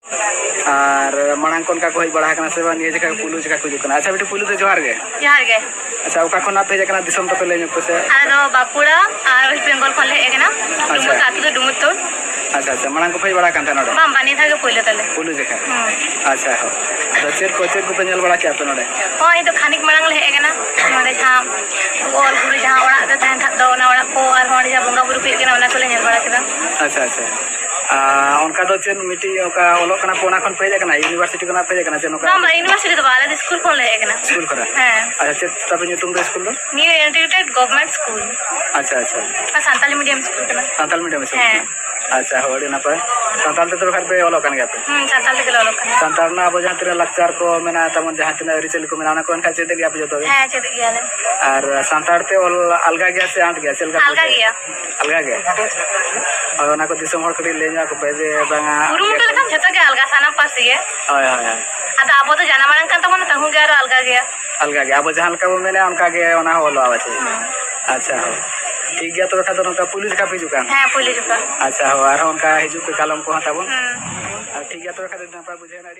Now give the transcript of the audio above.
और मांग को हज बड़ा से निये जगह पुलू जगह को हिजुना। अच्छा बेटी पुलू तो जोहार गे। जोहार गे। अच्छा ओका खना पे जकना दिसम तो ले पे से बाकुड़ा और वेस्ट बेंगल खन ले हेगना। अच्छा आतु दो डुमुतोड़। अच्छा अच्छा मांग को हज बड़ा कान नडे बाम बानी था के पहिले तले पुलू जगह। अच्छा हो तो चेक को पे नेल बड़ा क्या पे नडे होय तो खानिक मांग ले हेगना नडे जहां और गुरु जहां ओड़ा दो तहन था दो ना ओड़ा को और होड़ जा बंगा बुरु पे केना ओना को ले नेल बड़ा केदा। अच्छा अच्छा उनका तो चेन मिटी ओका ओलो कना कोना खन पे जकना यूनिवर्सिटी कना पे जकना चेन ओका ना यूनिवर्सिटी तो बाले स्कूल खन ले हेगना स्कूल करा। हां अच्छा चेक तब तुम दो स्कूल दो न्यू इंटीग्रेटेड गवर्नमेंट स्कूल। अच्छा अच्छा संताली मीडियम स्कूल कना संताल मीडियम स्कूल। हां अच्छा होड़ी ना पे संताल तो घर पे ओलो कन गया पे संताल के ओलो कना संताल ना अब जहां तेरे लक्चर को मेना तमन जहां तेरे रिचल को मेना को खा चेते गया पे जतो हां चेते गया ले और संताल ते अलगा गया से आंट गया सेल अलगा गया और ना को दिसम हर कड़ी लेना को पे जे बांगा गुरु मुटे लखन जतो के अलगा साना पासी है। हाय हाय अदा अब तो जाना मारन कान तमन तहु गया अलगा गया अब जहां का मेने उनका के ओना होलो आवे छे। अच्छा हो ठीक गया तो रखा तो उनका पुलिस का हिजू कान हां पुलिस का। अच्छा हो आर उनका हिजू के कलम को हटाबो ठीक गया तो रखा तो बुझे ना।